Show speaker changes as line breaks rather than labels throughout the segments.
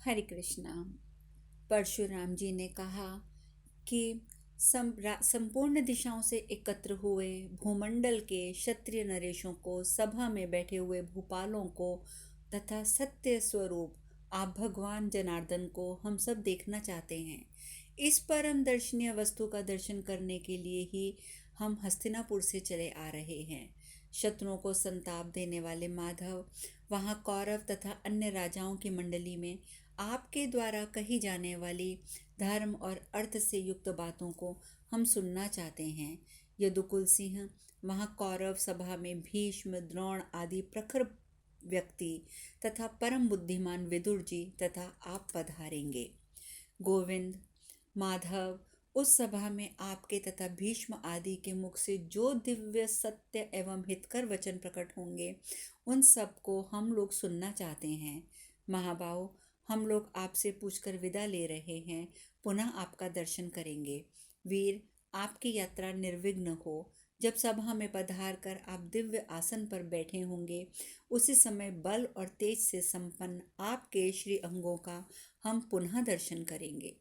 हरे कृष्णा। परशुराम जी ने कहा कि संपूर्ण दिशाओं से एकत्र हुए भूमंडल के क्षत्रिय नरेशों को, सभा में बैठे हुए भूपालों को तथा सत्य स्वरूप आप भगवान जनार्दन को हम सब देखना चाहते हैं। इस परम दर्शनीय वस्तु का दर्शन करने के लिए ही हम हस्तिनापुर से चले आ रहे हैं। शत्रुओं को संताप देने वाले माधव वहाँ कौरव तथा अन्य राजाओं की मंडली में आपके द्वारा कही जाने वाली धर्म और अर्थ से युक्त बातों को हम सुनना चाहते हैं। यदुकुल सिंह वहाँ कौरव सभा में भीष्म, द्रोण आदि प्रखर व्यक्ति तथा परम बुद्धिमान विदुर जी तथा आप पधारेंगे। गोविंद, माधव, उस सभा में आपके तथा भीष्म आदि के मुख से जो दिव्य सत्य एवं हितकर वचन प्रकट होंगे, उन सब को हम लोग सुनना चाहते हैं। महाबाहो, हम लोग आपसे पूछकर विदा ले रहे हैं, पुनः आपका दर्शन करेंगे। वीर, आपकी यात्रा निर्विघ्न हो। जब सभा में पधार कर आप दिव्य आसन पर बैठे होंगे, उसी समय बल और तेज से संपन्न आपके श्री अंगों का हम पुनः दर्शन करेंगे।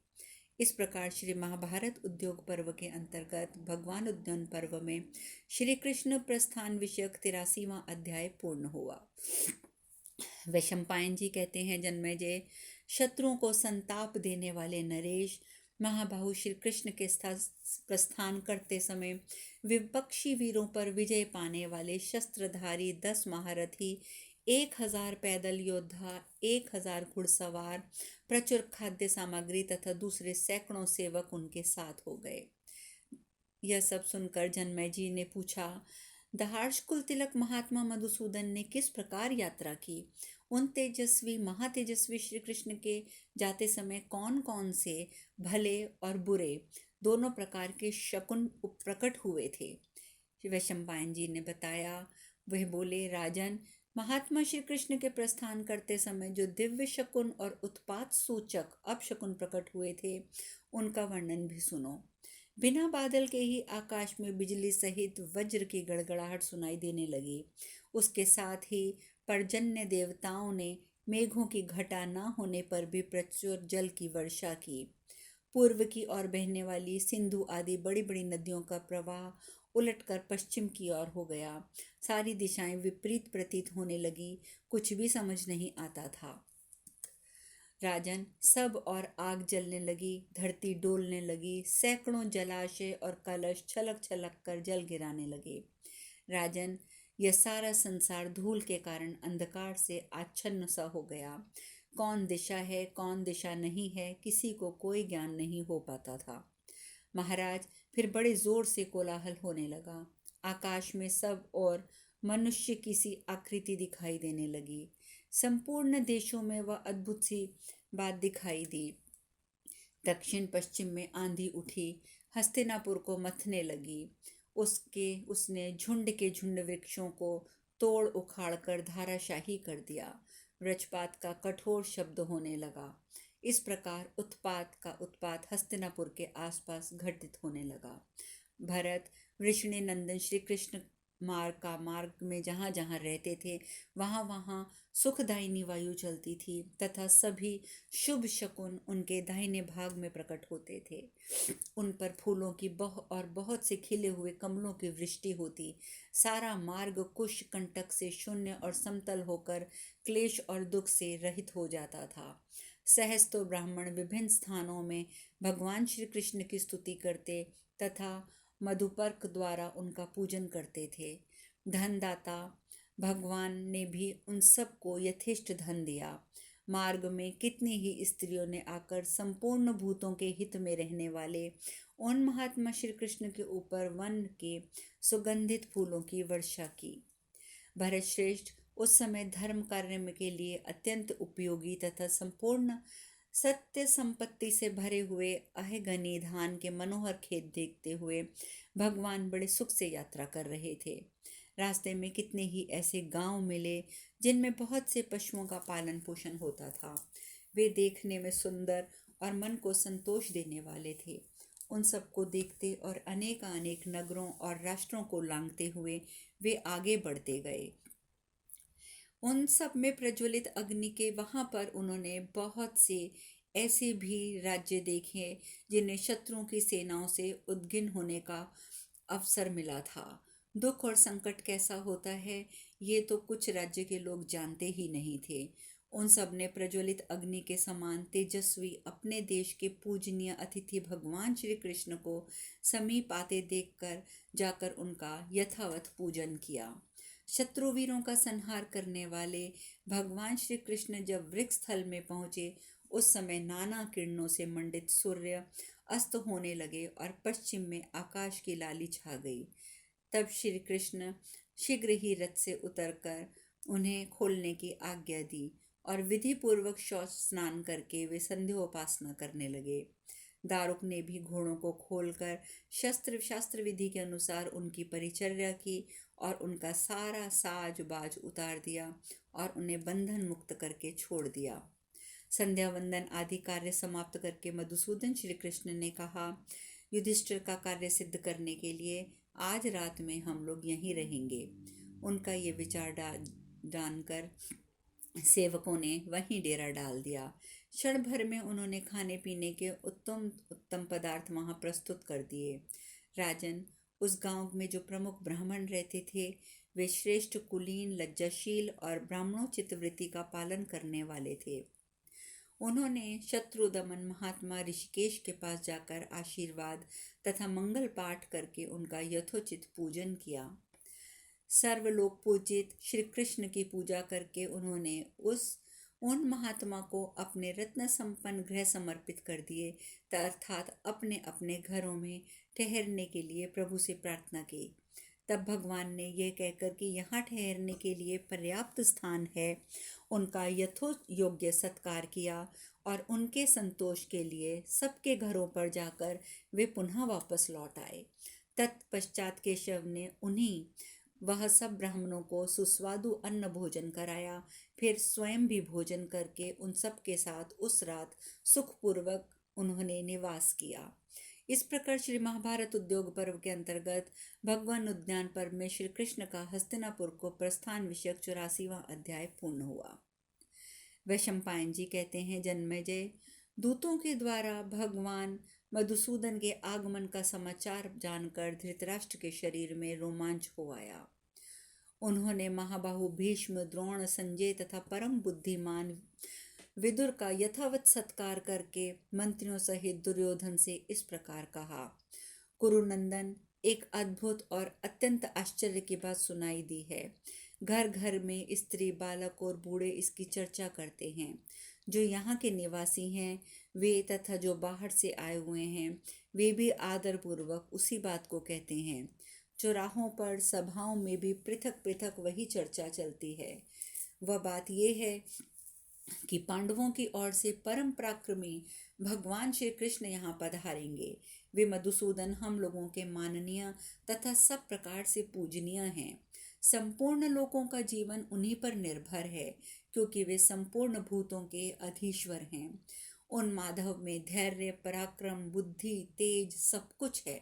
इस प्रकार श्री महाभारत उद्योग पर्व के अंतर्गत भगवान उद्यान पर्व में श्री कृष्ण प्रस्थान विषयक 83वां अध्याय पूर्ण हुआ। वैशंपायन जी कहते हैं, जन्मेजय, शत्रुओं को संताप देने वाले नरेश, महाबाहु श्री कृष्ण के प्रस्थान करते समय विपक्षी वीरों पर विजय पाने वाले शस्त्रधारी 10 महारथी, 1000 पैदल योद्धा, 1000 घुड़सवार, प्रचुर खाद्य सामग्री तथा दूसरे सैकड़ों सेवक उनके साथ हो गए। यह सब सुनकर जन्मेजय जी ने पूछा, दहाड़ कुल तिलक महात्मा मधुसूदन ने किस प्रकार यात्रा की? उन तेजस्वी महातेजस्वी श्री कृष्ण के जाते समय कौन कौन से भले और बुरे दोनों प्रकार के शकुन प्रकट हुए थे? वैशंपायन जी ने बताया। वह बोले, राजन, महात्मा श्री कृष्ण के प्रस्थान करते समय जो दिव्य शकुन और उत्पात सूचक अपशकुन प्रकट हुए थे, उनका वर्णन भी सुनो। बिना बादल के ही आकाश में बिजली सहित वज्र की गड़गड़ाहट सुनाई देने लगी। उसके साथ ही पर्जन्य देवताओं ने मेघों की घटा न होने पर भी प्रचुर जल की वर्षा की। पूर्व की ओर बहने वाली सिंधु आदि बड़ी बड़ी नदियों का प्रवाह उलटकर पश्चिम की ओर हो गया। सारी दिशाएं विपरीत प्रतीत होने लगी। कुछ भी समझ नहीं आता था। राजन, सब और आग जलने लगी, धरती डोलने लगी, सैकड़ों जलाशय और कलश छलक छलक कर जल गिराने लगे। राजन, यह सारा संसार धूल के कारण अंधकार से आच्छन्न सा हो गया। कौन दिशा है, कौन दिशा नहीं है, किसी को कोई ज्ञान नहीं हो पाता था। महाराज, फिर बड़े जोर से कोलाहल होने लगा। आकाश में सब और मनुष्य की सी आकृति दिखाई देने लगी। संपूर्ण देशों में वह अद्भुत सी बात दिखाई दी। दक्षिण पश्चिम में आंधी उठी, हस्तिनापुर को मथने लगी। उसने झुंड के झुंड वृक्षों को तोड़ उखाड़ कर धाराशाही कर दिया। वृक्षपात का कठोर शब्द होने लगा। इस प्रकार उत्पात का उत्पात हस्तिनापुर के आसपास घटित होने लगा। भरत, वृषणी नंदन श्री कृष्ण मार्ग में जहाँ जहाँ रहते थे, वहाँ वहाँ सुखदायिनी वायु चलती थी तथा सभी शुभ शकुन उनके दाहिने भाग में प्रकट होते थे। उन पर फूलों की बहुत से खिले हुए कमलों की वृष्टि होती। सारा मार्ग कुश कंटक से शून्य और समतल होकर क्लेश और दुख से रहित हो जाता था। सहस तो ब्राह्मण विभिन्न स्थानों में भगवान श्री कृष्ण की स्तुति करते तथा मधुपर्क द्वारा उनका पूजन करते थे। धनदाता भगवान ने भी उन सबको यथेष्ट धन दिया। मार्ग में कितनी ही स्त्रियों ने आकर संपूर्ण भूतों के हित में रहने वाले उन महात्मा श्री कृष्ण के ऊपर वन के सुगंधित फूलों की वर्षा की। भरत श्रेष्ठ, उस समय धर्म कार्य के लिए अत्यंत उपयोगी तथा संपूर्ण सत्य संपत्ति से भरे हुए अहगनी धान के मनोहर खेत देखते हुए भगवान बड़े सुख से यात्रा कर रहे थे। रास्ते में कितने ही ऐसे गांव मिले जिनमें बहुत से पशुओं का पालन पोषण होता था। वे देखने में सुंदर और मन को संतोष देने वाले थे। उन सबको देखते और अनेक नगरों और राष्ट्रों को लांघते हुए वे आगे बढ़ते गए। उन सब में प्रज्वलित अग्नि के वहां पर उन्होंने बहुत से ऐसे भी राज्य देखे जिन्हें शत्रुओं की सेनाओं से उद्गिन होने का अवसर मिला था। दुख और संकट कैसा होता है ये तो कुछ राज्य के लोग जानते ही नहीं थे। उन सब ने प्रज्वलित अग्नि के समान तेजस्वी अपने देश के पूजनीय अतिथि भगवान श्री कृष्ण को समीप आते देखकर जाकर उनका यथावत पूजन किया। शत्रुवीरों का संहार करने वाले भगवान श्री कृष्ण जब वृक्ष स्थल में पहुंचे उस समय नाना किरणों से मंडित सूर्य अस्त होने लगे और पश्चिम में आकाश की लाली छा गई। तब श्री कृष्ण शीघ्र ही रथ से उतरकर उन्हें खोलने की आज्ञा दी और विधि पूर्वक शौच स्नान करके वे संध्योपासना करने लगे। दारुक ने भी घोड़ों को खोलकर शस्त्र शास्त्र विधि के अनुसार उनकी परिचर्या की और उनका सारा साज बाज उतार दिया और उन्हें बंधन मुक्त करके छोड़ दिया। संध्या वंदन आदि कार्य समाप्त करके मधुसूदन श्री कृष्ण ने कहा, युधिष्ठिर का कार्य सिद्ध करने के लिए आज रात में हम लोग यहीं रहेंगे। उनका ये विचार जानकर सेवकों ने वहीं डेरा डाल दिया। क्षण भर में उन्होंने खाने पीने के उत्तम उत्तम पदार्थ वहां प्रस्तुत कर दिए। राजन, उस गांव में जो प्रमुख ब्राह्मण रहते थे वे श्रेष्ठ कुलीन लज्जाशील और ब्राह्मणोचित वृत्ति का पालन करने वाले थे। उन्होंने शत्रुदमन महात्मा ऋषिकेश के पास जाकर आशीर्वाद तथा मंगल पाठ करके उनका यथोचित पूजन किया। सर्वलोक पूजित श्री कृष्ण की पूजा करके उन्होंने उन महात्मा को अपने रत्न संपन्न गृह समर्पित कर दिए अर्थात अपने अपने घरों में ठहरने के लिए प्रभु से प्रार्थना की। तब भगवान ने यह कहकर कि यहाँ ठहरने के लिए पर्याप्त स्थान है उनका यथोयोग्य सत्कार किया और उनके संतोष के लिए सबके घरों पर जाकर वे पुनः वापस लौट आए। तत्पश्चात केशव ने उन्हीं वह सब ब्राह्मणों को सुस्वादु अन्न भोजन कराया, फिर स्वयं भी भोजन करके उन सब के साथ उस रात सुखपूर्वक उन्होंने निवास किया। इस प्रकार श्री महाभारत उद्योग पर्व के अंतर्गत भगवान उद्यान पर्व में श्री कृष्ण का हस्तिनापुर को प्रस्थान विषयक 84वां अध्याय पूर्ण हुआ। वैशंपायन जी कहते हैं, जन्मेजय, दूतों के द्वारा भगवान मधुसूदन के आगमन का समाचार जानकर धृतराष्ट्र के शरीर में रोमांच हो आया। उन्होंने महाबाहु भीष्म, द्रोण, संजय तथा परम बुद्धिमान विदुर का यथावत सत्कार करके मंत्रियों सहित दुर्योधन से इस प्रकार कहा, कुरुनंदन, एक अद्भुत और अत्यंत आश्चर्य की बात सुनाई दी है। घर घर में स्त्री, बालक और बूढ़े इसकी चर्चा करते हैं। जो यहाँ के निवासी हैं वे तथा जो बाहर से आए हुए हैं वे भी आदर पूर्वक उसी बात को कहते हैं। चौराहों पर सभाओं में भी पृथक पृथक वही चर्चा चलती है। वह बात यह है कि पांडवों की ओर से परम पराक्रमी भगवान श्री कृष्ण यहाँ पधारेंगे। वे मधुसूदन हम लोगों के माननीय तथा सब प्रकार से पूजनीय हैं। संपूर्ण लोगों का जीवन उन्हीं पर निर्भर है क्योंकि वे संपूर्ण भूतों के अधीश्वर हैं। उन माधव में धैर्य, पराक्रम, बुद्धि, तेज सब कुछ है।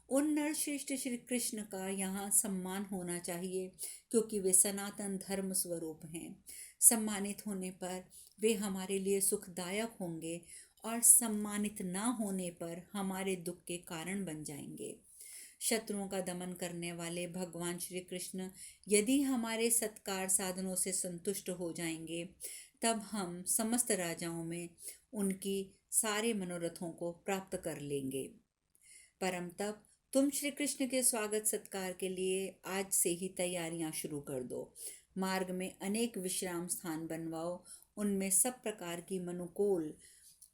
उन नरश्रेष्ठ श्री कृष्ण का यहाँ सम्मान होना चाहिए क्योंकि वे सनातन धर्म स्वरूप हैं। सम्मानित होने पर वे हमारे लिए सुखदायक होंगे और सम्मानित ना होने पर हमारे दुख के कारण बन जाएंगे। शत्रुओं का दमन करने वाले भगवान श्री कृष्ण यदि हमारे सत्कार साधनों से संतुष्ट हो जाएंगे तब हम समस्त राजाओं में उनकी सारे मनोरथों को प्राप्त कर लेंगे। परम तप, तुम श्री कृष्ण के स्वागत सत्कार के लिए आज से ही तैयारियां शुरू कर दो। मार्ग में अनेक विश्राम स्थान बनवाओ, उनमें सब प्रकार की मनुकूल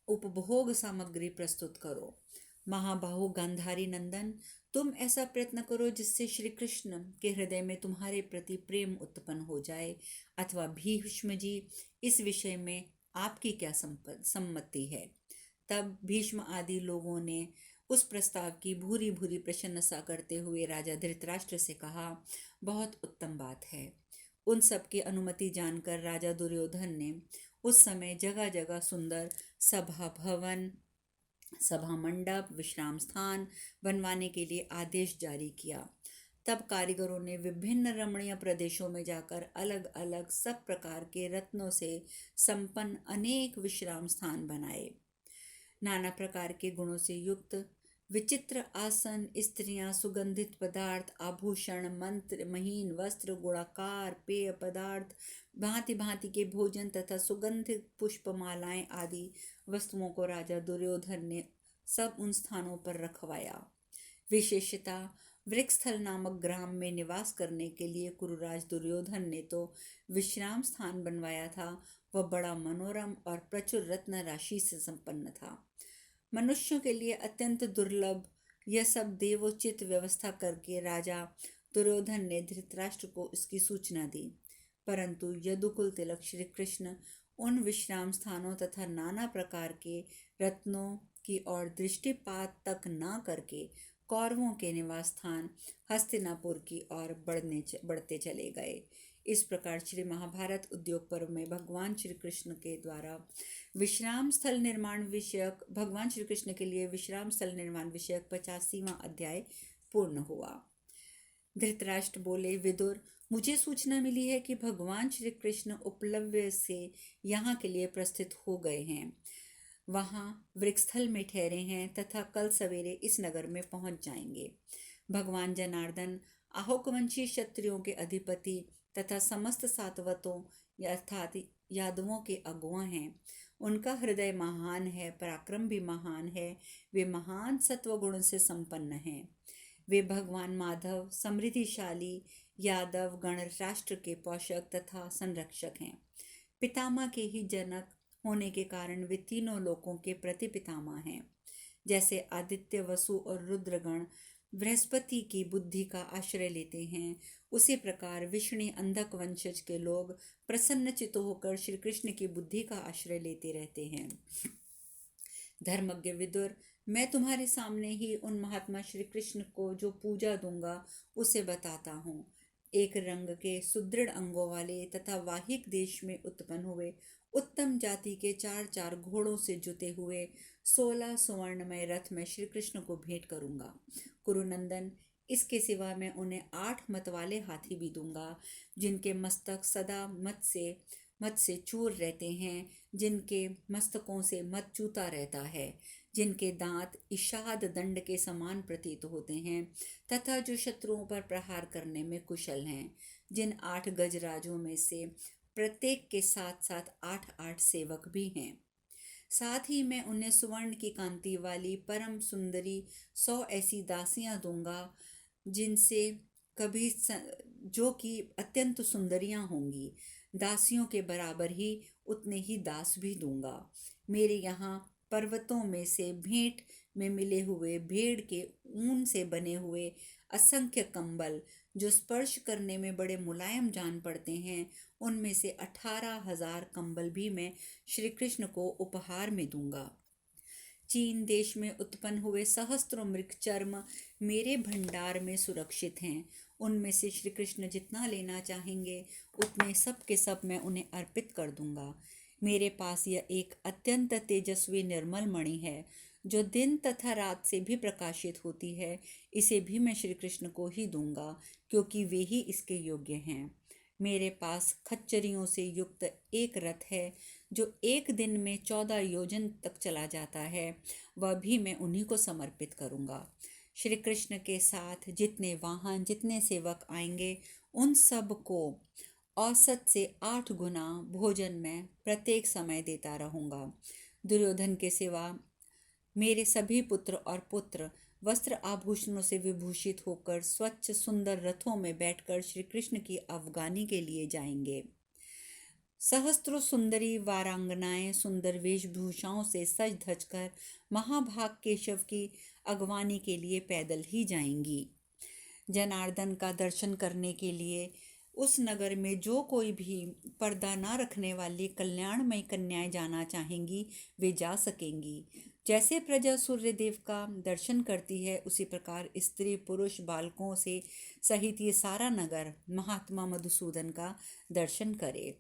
उपभोग सामग्री प्रस्तुत करो। महाबाहु गांधारी नंदन, तुम ऐसा प्रयत्न करो जिससे श्री कृष्ण के हृदय में तुम्हारे प्रति प्रेम उत्पन्न हो जाए। अथवा भीष्म जी, इस विषय में आपकी क्या सम्मति है? तब भीष्म आदि लोगों ने उस प्रस्ताव की भूरी भूरी प्रशंसा करते हुए राजा धृतराष्ट्र से कहा, बहुत उत्तम बात है। उन सब की अनुमति जानकर राजा दुर्योधन ने उस समय जगह जगह सुंदर सभा भवन, सभा मंडप, विश्राम स्थान बनवाने के लिए आदेश जारी किया। तब कारीगरों ने विभिन्न रमणीय प्रदेशों में जाकर अलग अलग सब प्रकार के रत्नों से संपन्न अनेक विश्राम स्थान बनाए। नाना प्रकार के गुणों से युक्त विचित्र आसन, स्त्रियां, सुगंधित पदार्थ, आभूषण, मंत्र, महीन वस्त्र, गुणाकार पेय पदार्थ, भांति भांति के भोजन तथा सुगंधित पुष्पमालाएं आदि वस्तुओं को राजा दुर्योधन ने सब उन स्थानों पर रखवाया। विशेषता वृक्षस्थल नामक ग्राम में निवास करने के लिए कुरुराज दुर्योधन ने तो विश्राम स्थान बनवाया था। वह बड़ा मनोरम और प्रचुर रत्न राशि से संपन्न था। मनुष्यों के लिए अत्यंत दुर्लभ यह सब देवोचित व्यवस्था करके राजा दुर्योधन ने धृतराष्ट्र को इसकी सूचना दी। परंतु यदुकुल तिलक श्री कृष्ण उन विश्राम स्थानों तथा नाना प्रकार के रत्नों की ओर दृष्टिपात तक न करके कौरवों के निवास स्थान हस्तिनापुर की ओर बढ़ते चले गए। इस प्रकार श्री महाभारत उद्योग पर्व में भगवान श्री कृष्ण के द्वारा विश्राम स्थल निर्माण विषयक भगवान श्री कृष्ण के लिए विश्राम स्थल निर्माण विषयक 85वां अध्याय पूर्ण हुआ। धृतराष्ट्र बोले, विदुर, मुझे सूचना मिली है कि भगवान श्री कृष्ण उपलव्य से यहाँ के लिए प्रस्थित हो गए हैं, वहाँ वृक्षस्थल में ठहरे हैं तथा कल सवेरे इस नगर में पहुँच जाएंगे। भगवान जनार्दन आहुकवंशी क्षत्रियों के अधिपति तथा समस्त सात्वतों अर्थात यादवों के अगुआ हैं। उनका हृदय महान है, पराक्रम भी महान है, वे महान सत्वगुण से संपन्न हैं। वे भगवान माधव समृद्धिशाली यादव गण राष्ट्र के पोषक तथा संरक्षक हैं। पितामह के ही जनक होने के कारण वे तीनों लोकों के प्रति पितामह हैं। जैसे आदित्य, वसु और रुद्रगण बृहस्पति की बुद्धि का आश्रय लेते हैं, उसी प्रकार विष्णु अंधक वंशज के लोग प्रसन्न चित्त होकर श्री कृष्ण की बुद्धि का आश्रय लेते रहते हैं। धर्मज्ञ विदुर, मैं तुम्हारे सामने ही उन महात्मा श्री कृष्ण को जो पूजा दूंगा उसे बताता हूँ। एक रंग के सुदृढ़ अंगों वाले तथा वाहिक देश में उत्पन्न हुए उत्तम जाति के 4 घोड़ों से जुते हुए 16 सुवर्णमय रथ में श्री कृष्ण को भेंट करूंगा। कुरुनंदन, इसके सिवा मैं उन्हें 8 मत वाले हाथी भी दूंगा, जिनके मस्तक सदा मत से चूर रहते हैं, जिनके मस्तकों से मत चूता रहता है, जिनके दांत इषाद दंड के समान प्रतीत होते हैं तथा जो शत्रुओं पर प्रहार करने में कुशल हैं, जिन 8 गजराजों में से प्रत्येक के साथ साथ 8 सेवक भी हैं। साथ ही मैं उन्हें सुवर्ण की कांति वाली परम सुंदरी 100 ऐसी दासियां दूंगा, जिनसे कभी जो कि अत्यंत सुंदरियां होंगी। दासियों के बराबर ही उतने ही दास भी दूंगा। मेरे यहाँ पर्वतों में से भेंट में मिले हुए भेड़ के ऊन से बने हुए असंख्य कंबल, जो स्पर्श करने में बड़े मुलायम जान पड़ते हैं, उनमें से 18,000 कंबल भी मैं श्री कृष्ण को उपहार में दूंगा। चीन देश में उत्पन्न हुए सहस्त्रों मृग चर्म मेरे भंडार में सुरक्षित हैं। उनमें से श्री कृष्ण जितना लेना चाहेंगे उतने सब के सब मैं उन्हें अर्पित कर दूंगा। मेरे पास यह एक अत्यंत तेजस्वी निर्मल मणि है, जो दिन तथा रात से भी प्रकाशित होती है। इसे भी मैं श्री कृष्ण को ही दूंगा, क्योंकि वे ही इसके योग्य हैं। मेरे पास खच्चरियों से युक्त एक रथ है, जो एक दिन में 14 योजन तक चला जाता है, वह भी मैं उन्हीं को समर्पित करूंगा। श्री कृष्ण के साथ जितने वाहन, जितने सेवक आएंगे, उन सब को औसत से 8 गुना भोजन मैं प्रत्येक समय देता रहूंगा। दुर्योधन के सिवा मेरे सभी पुत्र और पुत्र वस्त्र आभूषणों से विभूषित होकर स्वच्छ सुंदर रथों में बैठकर श्री कृष्ण की अफगानी के लिए जाएंगे। सहस्त्रों सुंदरी वारांगनाएं सुंदर वेशभूषाओं से सज धज कर महाभाग केशव की अगवानी के लिए पैदल ही जाएंगी। जनार्दन का दर्शन करने के लिए उस नगर में जो कोई भी पर्दा ना रखने वाली कल्याणमयी कन्याएं जाना चाहेंगी, वे जा सकेंगी। जैसे प्रजा सूर्य देव का दर्शन करती है, उसी प्रकार स्त्री पुरुष बालकों से सहित ये सारा नगर महात्मा मधुसूदन का दर्शन करे।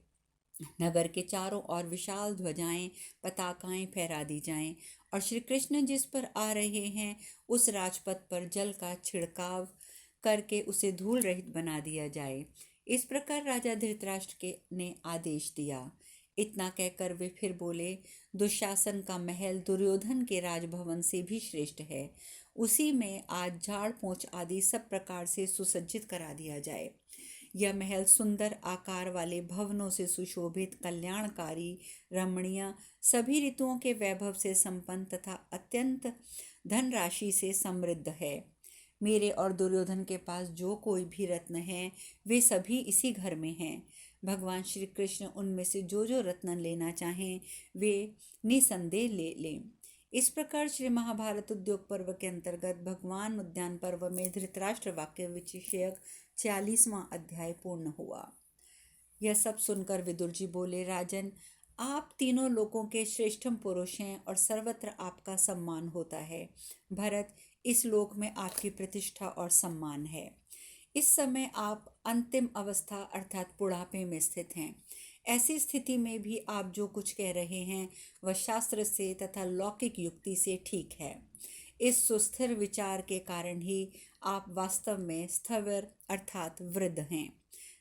नगर के चारों ओर विशाल ध्वजाएं, पताकाएं फहरा दी जाएं और श्री कृष्ण जिस पर आ रहे हैं उस राजपथ पर जल का छिड़काव करके उसे धूल रहित बना दिया जाए। इस प्रकार राजा धृतराष्ट्र ने आदेश दिया। इतना कहकर वे फिर बोले, दुशासन का महल दुर्योधन के राजभवन से भी श्रेष्ठ है। उसी में आज झाड़ पोंछ आदि सब प्रकार से सुसज्जित करा दिया जाए। यह महल सुंदर आकार वाले भवनों से सुशोभित, कल्याणकारी, रमणीय, सभी ऋतुओं के वैभव से संपन्न तथा अत्यंत धनराशि से समृद्ध है। मेरे और दुर्योधन के पास जो कोई भी रत्न हैं, वे सभी इसी घर में हैं। भगवान श्री कृष्ण उनमें से जो जो रत्न लेना चाहें, वे निसंदेह ले लें। इस प्रकार श्री महाभारत उद्योग पर्व के अंतर्गत भगवान उद्यान पर्व में धृतराष्ट्र वाक्य विषयक 46वां अध्याय पूर्ण हुआ। यह सब सुनकर विदुर जी बोले, राजन, आप तीनों लोकों के श्रेष्ठम पुरुष हैं और सर्वत्र आपका सम्मान होता है। भरत, इस लोक में आपकी प्रतिष्ठा और सम्मान है। इस समय आप अंतिम अवस्था अर्थात बुढ़ापे में स्थित हैं। ऐसी स्थिति में भी आप जो कुछ कह रहे हैं वह शास्त्र से तथा लौकिक युक्ति से ठीक है। इस सुस्थिर विचार के कारण ही आप वास्तव में स्थविर अर्थात वृद्ध हैं।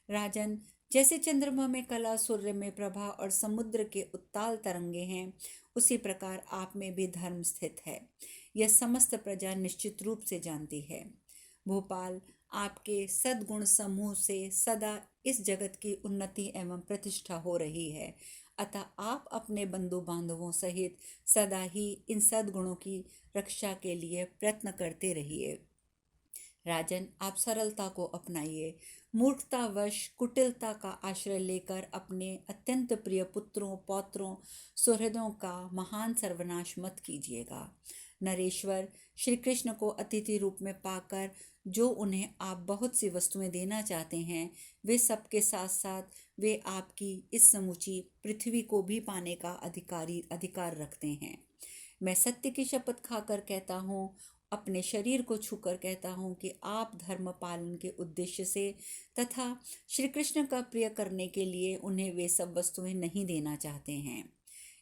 राजन, जैसे चंद्रमा में कला, सूर्य में प्रभा और समुद्र के उत्ताल तरंगे हैं, उसी प्रकार आप में भी धर्म स्थित है। यह समस्त प्रजा निश्चित रूप से जानती है। भोपाल, आपके सद्गुण समूह से सदा इस जगत की उन्नति एवं प्रतिष्ठा हो रही है। अतः आप अपने बंधु बांधवों सहित सदा ही इन सद्गुणों की रक्षा के लिए प्रयत्न करते रहिए। राजन, आप सरलता को अपनाइए। मूर्खतावश कुटिलता का आश्रय लेकर अपने अत्यंत प्रिय पुत्रों, पौत्रों, सुहृदों का महान सर्वनाश मत कीजिएगा। नरेश्वर, श्री कृष्ण को अतिथि रूप में पाकर जो उन्हें आप बहुत सी वस्तुएं देना चाहते हैं, वे सब के साथ साथ वे आपकी इस समूची पृथ्वी को भी पाने का अधिकार रखते हैं। मैं सत्य की शपथ खाकर कहता हूँ, अपने शरीर को छूकर कहता हूँ कि आप धर्म पालन के उद्देश्य से तथा श्री कृष्ण का प्रिय करने के लिए उन्हें वे सब वस्तुएं नहीं देना चाहते हैं।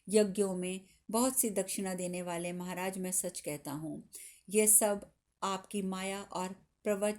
यज्ञों में बहुत सी दक्षिणा देने वाले महाराज, मैं सच कहता हूँ, यह सब आपकी माया और प्रवच